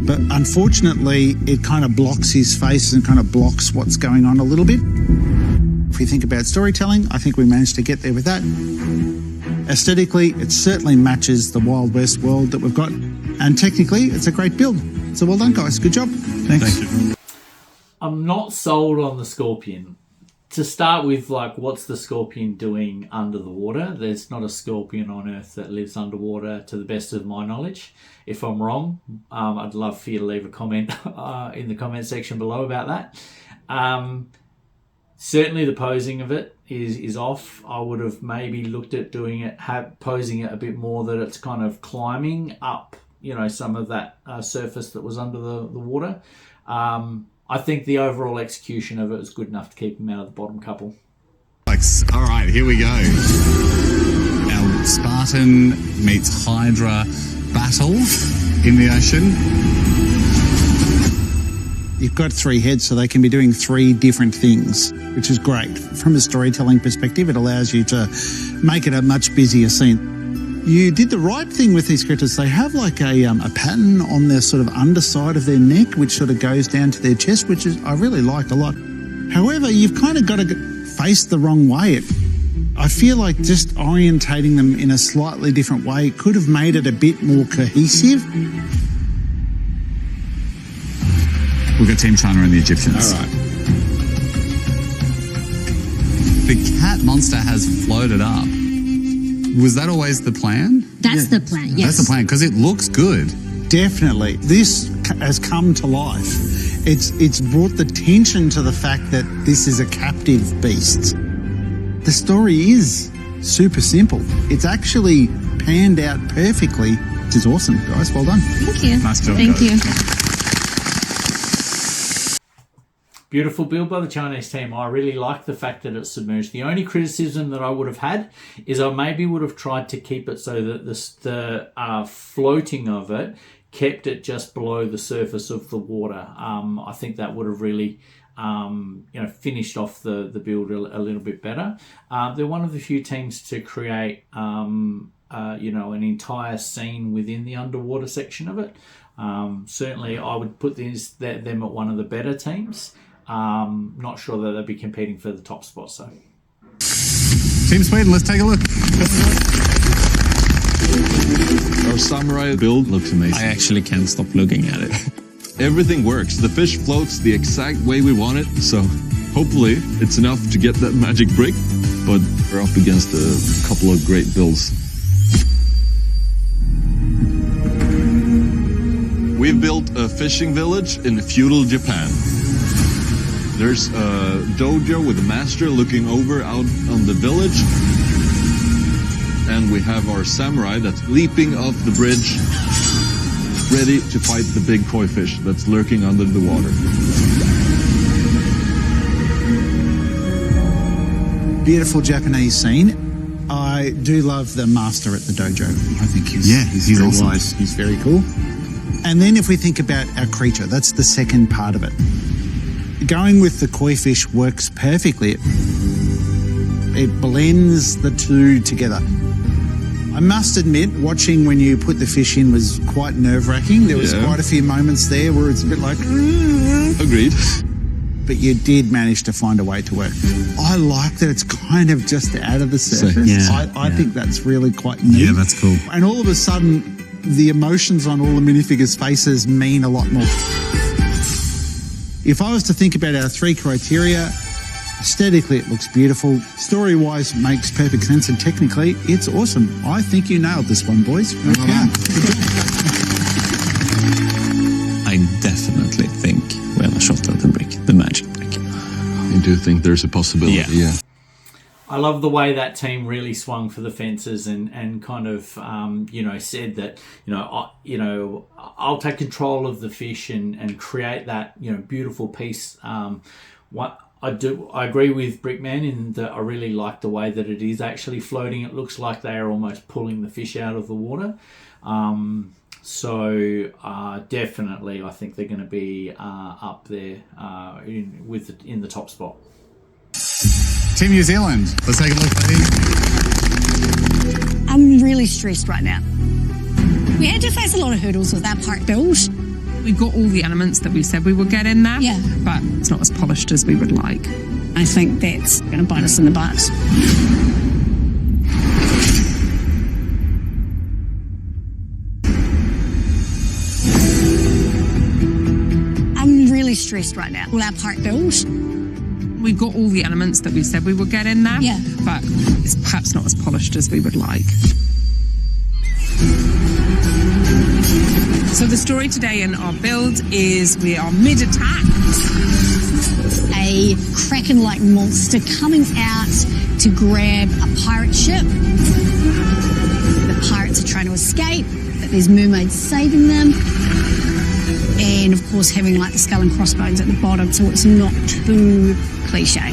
But unfortunately, it kind of blocks his face and kind of blocks what's going on a little bit. If we think about storytelling, I think we managed to get there with that. Aesthetically, it certainly matches the Wild West world that we've got. And technically, it's a great build. So well done, guys. Good job. Thanks. Thank you. I'm not sold on the scorpion. To start with, like, what's the scorpion doing under the water? There's not a scorpion on Earth that lives underwater, to the best of my knowledge. If I'm wrong, I'd love for you to leave a comment in the comment section below about that. Certainly the posing of it is off. I would have maybe looked at doing it, posing it a bit more that it's kind of climbing up, some of that surface that was under the water. I think the overall execution of it is good enough to keep him out of the bottom couple. All right, here we go. Our Spartan meets Hydra battle in the ocean. You've got 3 heads, so they can be doing 3 different things, which is great. From a storytelling perspective, it allows you to make it a much busier scene. You did the right thing with these critters. They have like a pattern on their sort of underside of their neck, which sort of goes down to their chest, which is I really liked a lot. However, you've kind of got to face the wrong way. I feel like just orientating them in a slightly different way could have made it a bit more cohesive. We've got Team China and the Egyptians. All right. The cat monster has floated up. Was that always the plan? That's the plan, yes. That's the plan, because it looks good. Definitely. This has come to life. It's brought the tension to the fact that this is a captive beast. The story is super simple. It's actually panned out perfectly. This is awesome, guys. Well done. Thank you. Nice job, Thank guys. you. Beautiful build by the Chinese team. I really like the fact that it's submerged. The only criticism that I would have had is I maybe would have tried to keep it so that the floating of it kept it just below the surface of the water. I think that would have really finished off the build a little bit better. They're one of the few teams to create an entire scene within the underwater section of it. Certainly I would put them at one of the better teams. Not sure that they'll be competing for the top spot. So, Team Sweden, let's take a look. Our samurai build looks amazing. I actually can't stop looking at it. Everything works. The fish floats the exact way we want it, so hopefully it's enough to get that magic brick, but we're up against a couple of great builds. We've built a fishing village in feudal Japan. There's a dojo with a master looking over out on the village. And we have our samurai that's leaping off the bridge, ready to fight the big koi fish that's lurking under the water. Beautiful Japanese scene. I do love the master at the dojo. I think he's very awesome. wise. He's very cool. And then if we think about our creature, that's the second part of it. Going with the koi fish works perfectly. It blends the two together. I must admit, watching when you put the fish in was quite nerve-wracking. There was quite a few moments there where it's a bit like... Agreed. But you did manage to find a way to work. I like that it's kind of just out of the surface. I think that's really quite neat. Yeah, that's cool. And all of a sudden, the emotions on all the minifigures' faces mean a lot more. If I was to think about our 3 criteria, aesthetically it looks beautiful, story-wise makes perfect sense, and technically it's awesome. I think you nailed this one, boys. Okay. I definitely think we have a shot at the brick, the magic brick. I do think there's a possibility, yeah. I love the way that team really swung for the fences and kind of said that I'll take control of the fish and create that beautiful piece. I agree with Brickman in that I really like the way that it is actually floating. It looks like they are almost pulling the fish out of the water. So definitely, I think they're going to be up there in the top spot. Team New Zealand, let's take a look, buddy. I'm really stressed right now. We had to face a lot of hurdles with that part build. We've got all the elements that we said we would get in there, Yeah. but it's not as polished as we would like. I think that's going to bite us in the butt. I'm really stressed right now. All our part build. We've got all the elements that we said we would get in there, Yeah. but it's perhaps not as polished as we would like. So the story today in our build is we are mid-attack. A kraken-like monster coming out to grab a pirate ship. The pirates are trying to escape, but there's mermaids saving them. And of course having like the skull and crossbones at the bottom, so it's not too cliche.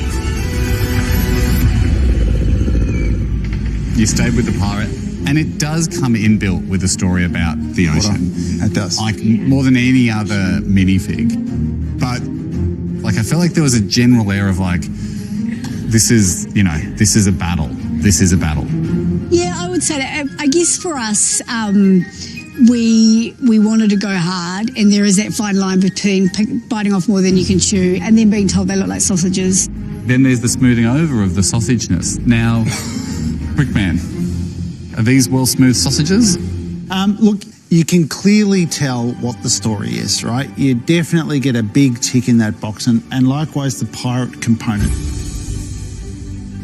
You stayed with the pirate, and it does come inbuilt with a story about the ocean. It does. Like more than any other minifig. But like I felt like there was a general air of like, this is a battle. This is a battle. Yeah, I would say that. I guess for us, we wanted to go hard, and there is that fine line between biting off more than you can chew and then being told they look like sausages. Then there's the smoothing over of the sausageness. Now, Brickman, are these well smooth sausages? Look, you can clearly tell what the story is, right? You definitely get a big tick in that box, and likewise the pirate component.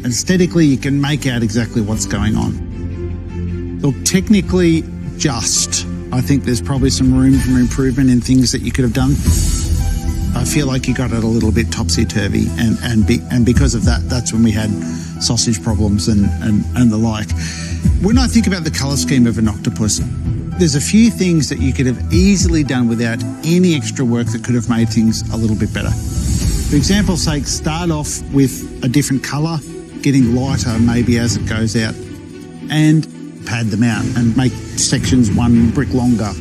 Aesthetically, you can make out exactly what's going on. Look, technically, I think there's probably some room for improvement in things that you could have done. I feel like you got it a little bit topsy-turvy, and because of that, that's when we had sausage problems and the like. When I think about the colour scheme of an octopus, there's a few things that you could have easily done without any extra work that could have made things a little bit better. For example's sake, start off with a different colour, getting lighter maybe as it goes out, and pad them out and make sections one brick longer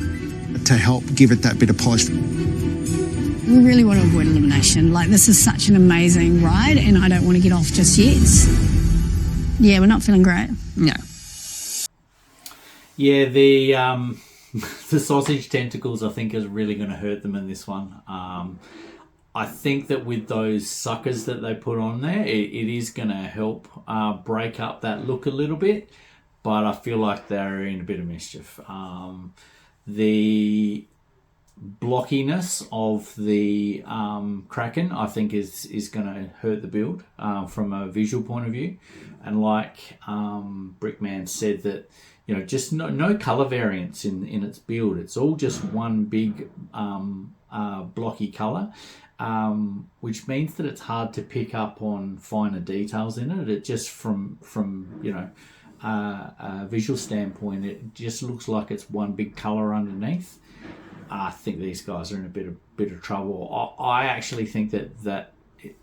to help give it that bit of polish. We really want to avoid elimination. Like, this is such an amazing ride, and I don't want to get off just yet. Yeah, we're not feeling great. No. Yeah, the the sausage tentacles I think is really going to hurt them in this one. I think that with those suckers that they put on there, it is going to help break up that look a little bit, but I feel like they're in a bit of mischief. The blockiness of the Kraken I think is going to hurt the build from a visual point of view, and like Brickman said, that just no color variance in its build. It's all just one big blocky color, which means that it's hard to pick up on finer details in it. It just from a visual standpoint, it just looks like it's one big color underneath. I think these guys are in a bit of trouble. I actually think that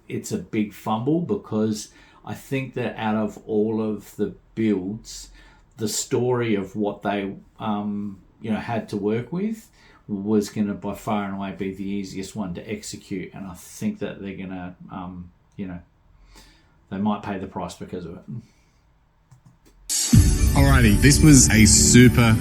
it's a big fumble, because I think that out of all of the builds, the story of what they had to work with was going to by far and away be the easiest one to execute, and I think that they're going to they might pay the price because of it. Alrighty, this was a super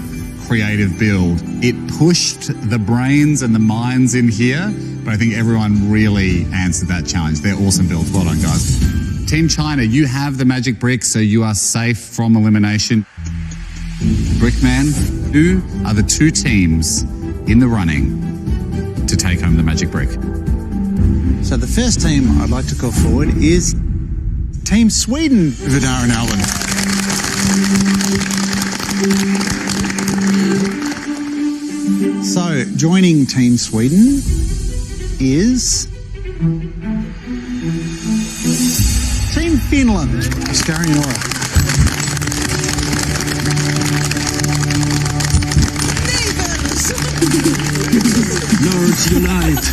creative build. It pushed the brains and the minds in here, but I think everyone really answered that challenge. They're awesome builds. Well done, guys. Team China, you have the magic brick, so you are safe from elimination. Brickman, who are the two teams in the running to take home the magic brick? So the first team I'd like to call forward is Team Sweden, Vidar and Alvin. So joining Team Sweden is Team Finland, Skari Nora. Nerds unite.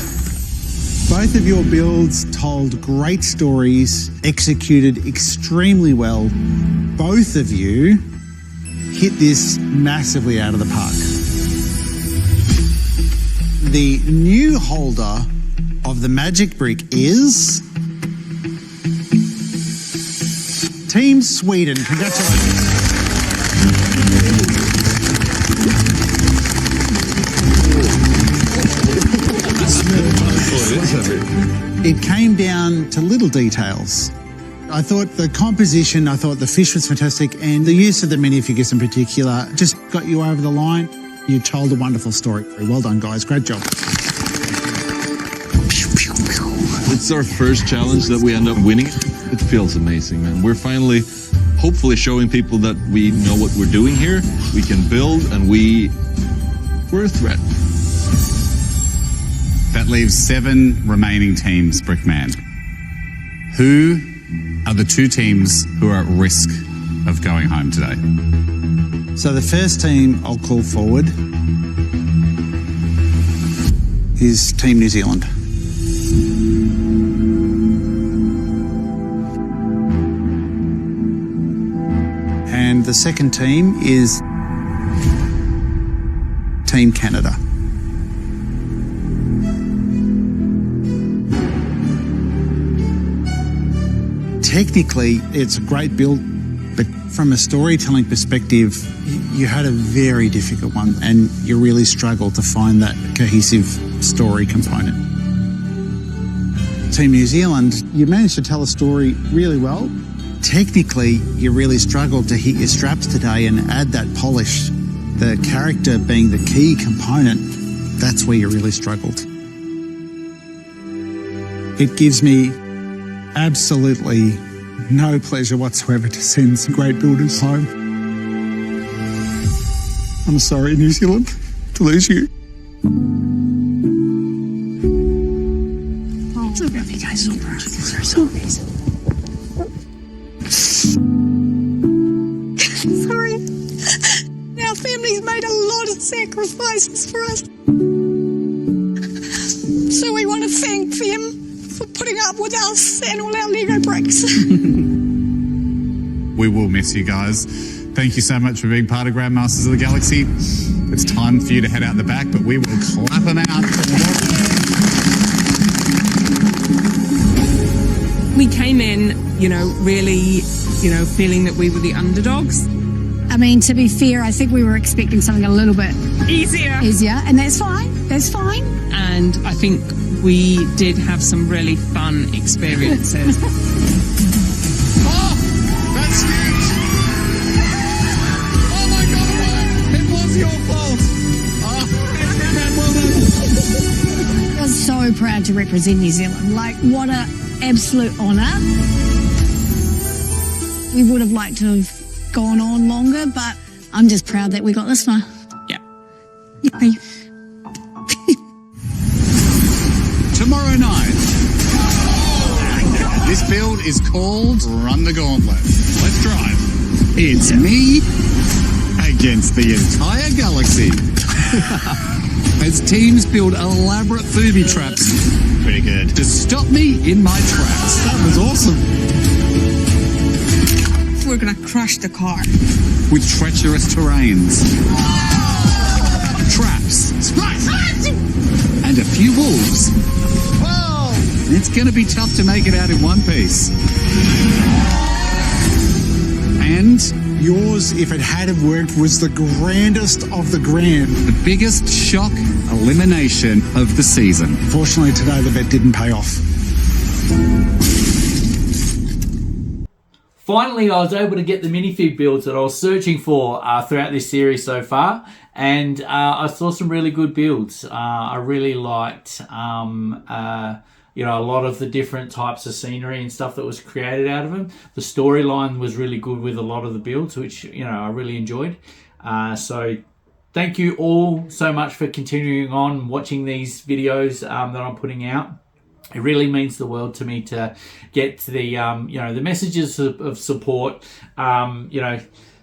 Both of your builds told great stories, executed extremely well. Both of you hit this massively out of the park. The new holder of the magic brick is Team Sweden. Congratulations. It came down to little details. I thought the composition, I thought the fish was fantastic, and the use of the minifigures in particular just got you over the line. You told a wonderful story. Well done, guys. Great job. It's our first challenge that we end up winning. It feels amazing, man. We're finally, hopefully, showing people that we know what we're doing here. We can build, and we're a threat. That leaves 7 remaining teams, Brickman. Who are the 2 teams who are at risk of going home today? So the first team I'll call forward is Team New Zealand. And the second team is Team Canada. Technically, it's a great build, but from a storytelling perspective, you had a very difficult one and you really struggled to find that cohesive story component. Team New Zealand, you managed to tell a story really well. Technically, you really struggled to hit your straps today and add that polish. The character being the key component, that's where you really struggled. It gives me absolutely no pleasure whatsoever to send some great builders home. I'm sorry, New Zealand, to lose you. It's okay, you guys. So proud. These are so amazing. Sorry. Our family's made a lot of sacrifices for us. So we want to thank them for putting up with us and all our Lego bricks. We will miss you guys. Thank you so much for being part of Grandmasters of the Galaxy. It's time for you to head out the back, but we will clap them out. We came in, really, feeling that we were the underdogs. I mean, to be fair, I think we were expecting something a little bit Easier, and that's fine. That's fine. And I think we did have some really fun experiences. Oh, that's huge! Oh my God, it was your fault! I was so proud to represent New Zealand. Like, what an absolute honour. We would have liked to have gone on longer, but I'm just proud that we got this far. Yeah. Yippee. Tomorrow night, this build is called Run the Gauntlet. Let's drive. It's me against the entire galaxy. As teams build elaborate booby traps. Pretty good. To stop me in my tracks. That was awesome. We're gonna crush the car. With treacherous terrains. Traps. And a few wolves. It's going to be tough to make it out in one piece. And yours, if it had have worked, was the grandest of the grand. The biggest shock elimination of the season. Fortunately, today the bet didn't pay off. Finally, I was able to get the minifig builds that I was searching for throughout this series so far, and I saw some really good builds. I really liked a lot of the different types of scenery and stuff that was created out of them. The storyline was really good with a lot of the builds, which, I really enjoyed. So thank you all so much for continuing on watching these videos that I'm putting out. It really means the world to me to get to the, the messages of support.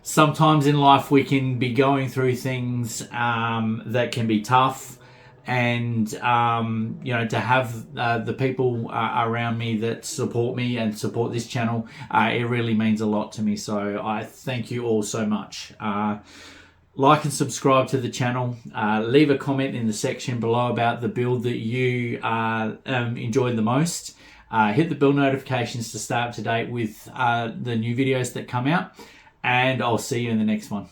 Sometimes in life we can be going through things that can be tough. and you know, to have the people around me that support me and support this channel, it really means a lot to me. So I thank you all so much. Like and subscribe to the channel. Leave a comment in the section below about the build that you enjoyed the most. Hit the bell notifications to stay up to date with the new videos that come out, and I'll see you in the next one.